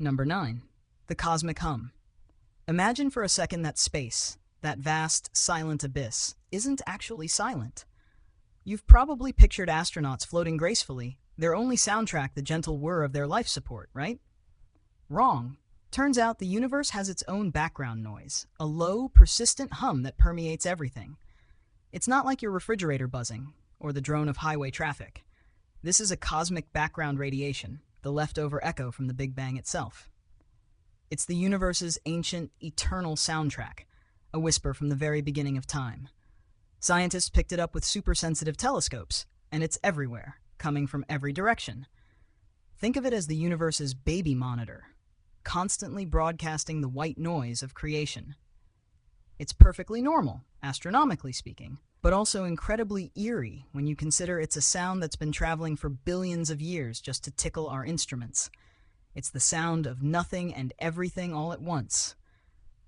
Number 9. The cosmic hum. Imagine for a second that space, that vast, silent abyss, isn't actually silent. You've probably pictured astronauts floating gracefully, their only soundtrack the gentle whir of their life support, right? Wrong. Turns out the universe has its own background noise, a low, persistent hum that permeates everything. It's not like your refrigerator buzzing, or the drone of highway traffic. This is a cosmic background radiation, the leftover echo from the Big Bang itself. It's the universe's ancient, eternal soundtrack, a whisper from the very beginning of time. Scientists picked it up with super-sensitive telescopes, and it's everywhere, coming from every direction. Think of it as the universe's baby monitor, constantly broadcasting the white noise of creation. It's perfectly normal, astronomically speaking, but also incredibly eerie when you consider it's a sound that's been traveling for billions of years just to tickle our instruments. It's the sound of nothing and everything all at once.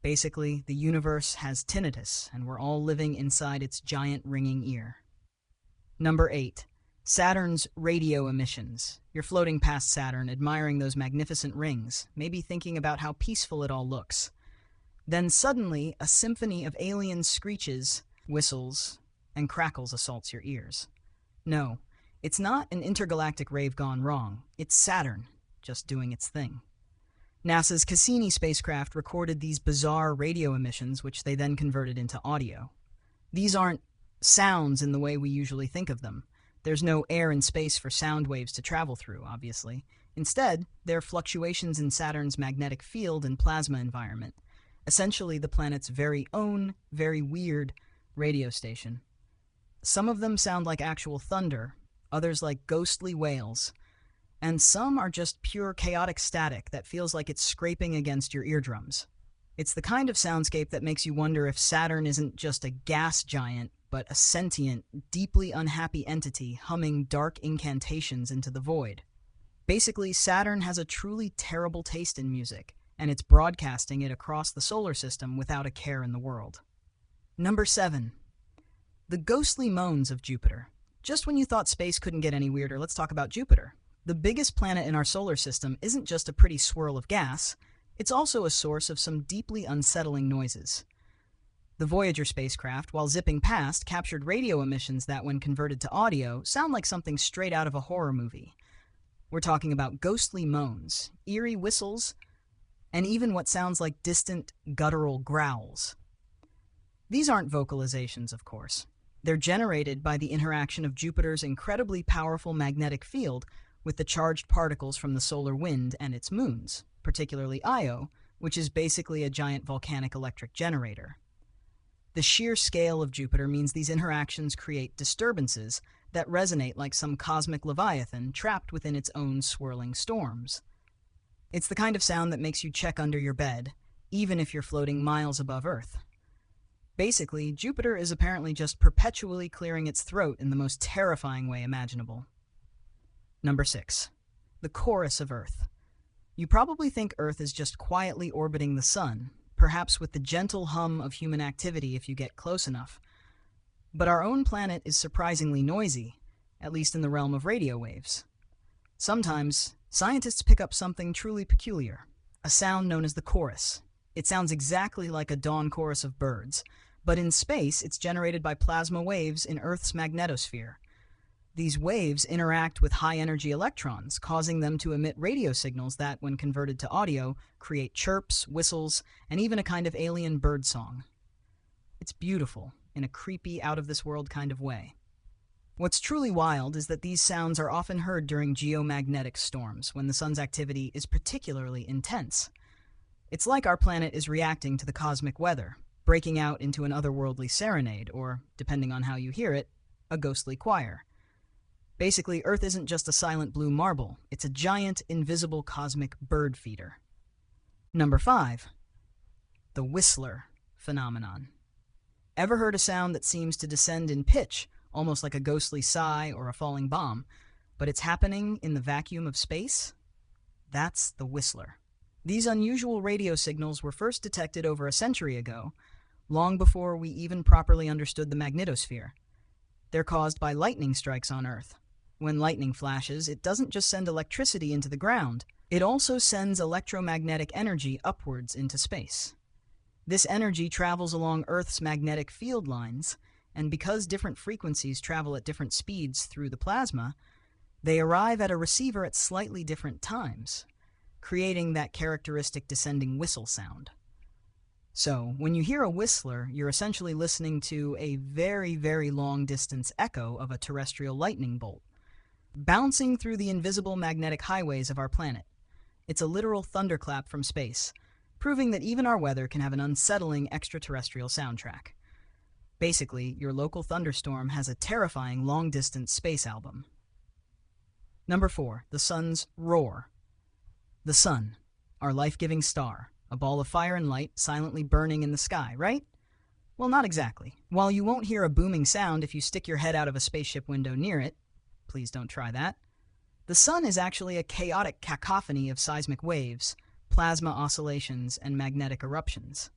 Basically, the universe has tinnitus, and we're all living inside its giant ringing ear. Number 8. Saturn's radio emissions. You're floating past Saturn, admiring those magnificent rings, maybe thinking about how peaceful it all looks. Then suddenly, a symphony of alien screeches, whistles, and crackles assaults your ears. No, it's not an intergalactic rave gone wrong. It's Saturn, just doing its thing. NASA's Cassini spacecraft recorded these bizarre radio emissions, which they then converted into audio. These aren't sounds in the way we usually think of them. There's no air and space for sound waves to travel through, obviously. Instead, they're fluctuations in Saturn's magnetic field and plasma environment, essentially the planet's very own, very weird radio station. Some of them sound like actual thunder, others like ghostly wails, and some are just pure chaotic static that feels like it's scraping against your eardrums. It's the kind of soundscape that makes you wonder if Saturn isn't just a gas giant, but a sentient, deeply unhappy entity humming dark incantations into the void. Basically, Saturn has a truly terrible taste in music, and it's broadcasting it across the solar system without a care in the world. Number 7. The ghostly moans of Jupiter. Just when you thought space couldn't get any weirder, let's talk about Jupiter. The biggest planet in our solar system isn't just a pretty swirl of gas, it's also a source of some deeply unsettling noises. The Voyager spacecraft, while zipping past, captured radio emissions that, when converted to audio, sound like something straight out of a horror movie. We're talking about ghostly moans, eerie whistles, and even what sounds like distant, guttural growls. These aren't vocalizations, of course. They're generated by the interaction of Jupiter's incredibly powerful magnetic field with the charged particles from the solar wind and its moons, particularly Io, which is basically a giant volcanic electric generator. The sheer scale of Jupiter means these interactions create disturbances that resonate like some cosmic leviathan trapped within its own swirling storms. It's the kind of sound that makes you check under your bed, even if you're floating miles above Earth. Basically, Jupiter is apparently just perpetually clearing its throat in the most terrifying way imaginable. Number 6. The chorus of Earth. You probably think Earth is just quietly orbiting the sun, perhaps with the gentle hum of human activity if you get close enough. But our own planet is surprisingly noisy, at least in the realm of radio waves. Sometimes, scientists pick up something truly peculiar, a sound known as the chorus. It sounds exactly like a dawn chorus of birds, but in space it's generated by plasma waves in Earth's magnetosphere. These waves interact with high-energy electrons, causing them to emit radio signals that, when converted to audio, create chirps, whistles, and even a kind of alien bird song. It's beautiful, in a creepy, out-of-this-world kind of way. What's truly wild is that these sounds are often heard during geomagnetic storms, when the sun's activity is particularly intense. It's like our planet is reacting to the cosmic weather, breaking out into an otherworldly serenade, or, depending on how you hear it, a ghostly choir. Basically, Earth isn't just a silent blue marble, it's a giant, invisible cosmic bird feeder. Number 5. The Whistler phenomenon. Ever heard a sound that seems to descend in pitch, almost like a ghostly sigh or a falling bomb, but it's happening in the vacuum of space? That's the Whistler. These unusual radio signals were first detected over a century ago, long before we even properly understood the magnetosphere. They're caused by lightning strikes on Earth. When lightning flashes, it doesn't just send electricity into the ground, it also sends electromagnetic energy upwards into space. This energy travels along Earth's magnetic field lines, and because different frequencies travel at different speeds through the plasma, they arrive at a receiver at slightly different times, creating that characteristic descending whistle sound. So, when you hear a whistler, you're essentially listening to a very, very long-distance echo of a terrestrial lightning bolt, bouncing through the invisible magnetic highways of our planet. It's a literal thunderclap from space, proving that even our weather can have an unsettling extraterrestrial soundtrack. Basically, your local thunderstorm has a terrifying long-distance space album. Number 4, the sun's roar. The sun, our life-giving star, a ball of fire and light silently burning in the sky, right? Well, not exactly. While you won't hear a booming sound if you stick your head out of a spaceship window near it, please don't try that, the sun is actually a chaotic cacophony of seismic waves, plasma oscillations, and magnetic eruptions.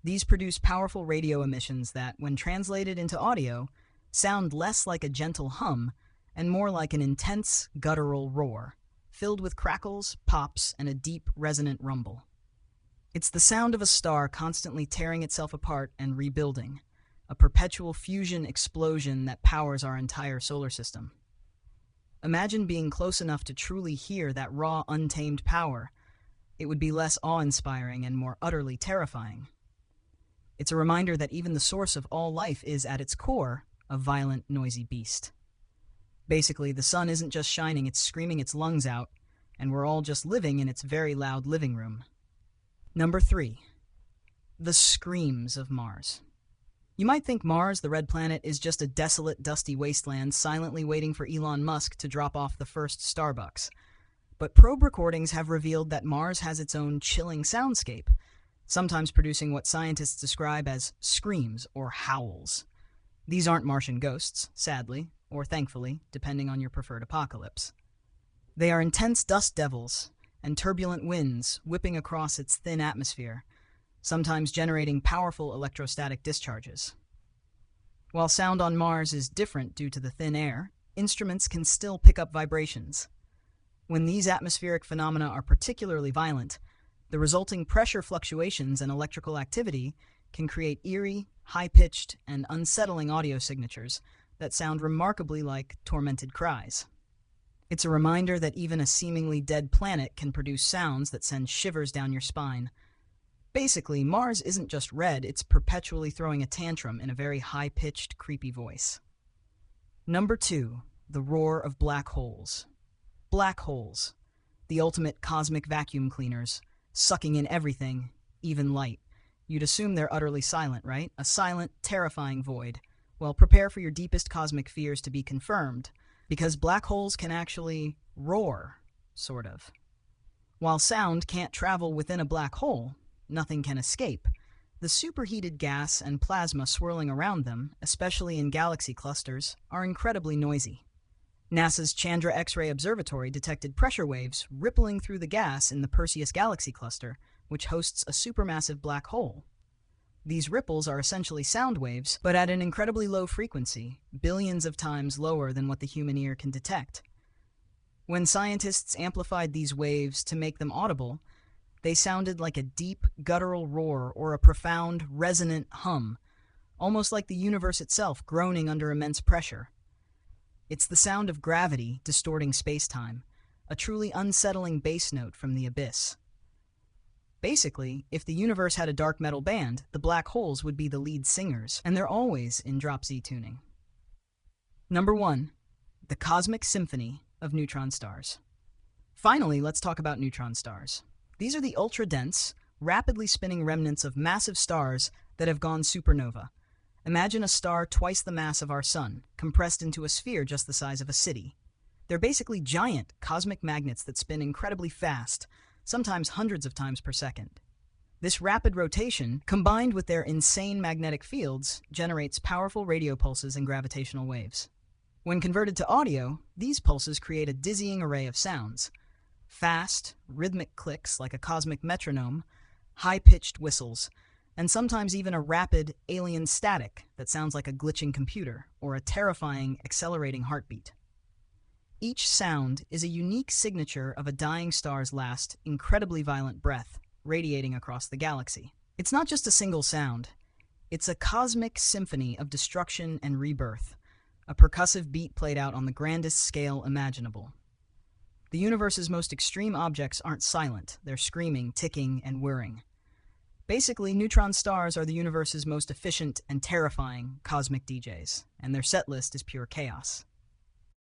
These produce powerful radio emissions that, when translated into audio, sound less like a gentle hum and more like an intense, guttural roar, filled with crackles, pops, and a deep, resonant rumble. It's the sound of a star constantly tearing itself apart and rebuilding, a perpetual fusion explosion that powers our entire solar system. Imagine being close enough to truly hear that raw, untamed power. It would be less awe-inspiring and more utterly terrifying. It's a reminder that even the source of all life is, at its core, a violent, noisy beast. Basically, the sun isn't just shining, it's screaming its lungs out, and we're all just living in its very loud living room. Number 3, the screams of Mars. You might think Mars, the red planet, is just a desolate, dusty wasteland silently waiting for Elon Musk to drop off the first Starbucks. But probe recordings have revealed that Mars has its own chilling soundscape, sometimes producing what scientists describe as screams or howls. These aren't Martian ghosts, sadly, or thankfully, depending on your preferred apocalypse. They are intense dust devils and turbulent winds whipping across its thin atmosphere, sometimes generating powerful electrostatic discharges. While sound on Mars is different due to the thin air, instruments can still pick up vibrations. When these atmospheric phenomena are particularly violent, the resulting pressure fluctuations and electrical activity can create eerie, high-pitched, and unsettling audio signatures that sound remarkably like tormented cries. It's a reminder that even a seemingly dead planet can produce sounds that send shivers down your spine. Basically, Mars isn't just red, it's perpetually throwing a tantrum in a very high-pitched, creepy voice. Number 2, the roar of black holes. Black holes, the ultimate cosmic vacuum cleaners, sucking in everything, even light. You'd assume they're utterly silent, right? A silent, terrifying void. Well, prepare for your deepest cosmic fears to be confirmed, because black holes can actually roar, sort of. While sound can't travel within a black hole, nothing can escape. The superheated gas and plasma swirling around them, especially in galaxy clusters, are incredibly noisy. NASA's Chandra X-ray Observatory detected pressure waves rippling through the gas in the Perseus galaxy cluster, which hosts a supermassive black hole. These ripples are essentially sound waves, but at an incredibly low frequency, billions of times lower than what the human ear can detect. When scientists amplified these waves to make them audible, they sounded like a deep, guttural roar or a profound, resonant hum, almost like the universe itself groaning under immense pressure. It's the sound of gravity distorting space-time, a truly unsettling bass note from the abyss. Basically, if the universe had a dark metal band, the black holes would be the lead singers, and they're always in drop Z tuning. Number 1, the cosmic symphony of neutron stars. Finally, let's talk about neutron stars. These are the ultra-dense, rapidly spinning remnants of massive stars that have gone supernova. Imagine a star twice the mass of our sun, compressed into a sphere just the size of a city. They're basically giant cosmic magnets that spin incredibly fast, sometimes hundreds of times per second. This rapid rotation, combined with their insane magnetic fields, generates powerful radio pulses and gravitational waves. When converted to audio, these pulses create a dizzying array of sounds. Fast, rhythmic clicks like a cosmic metronome, high-pitched whistles, and sometimes even a rapid, alien static that sounds like a glitching computer or a terrifying, accelerating heartbeat. Each sound is a unique signature of a dying star's last, incredibly violent breath, radiating across the galaxy. It's not just a single sound. It's a cosmic symphony of destruction and rebirth, a percussive beat played out on the grandest scale imaginable. The universe's most extreme objects aren't silent, they're screaming, ticking, and whirring. Basically, neutron stars are the universe's most efficient and terrifying cosmic DJs, and their set list is pure chaos.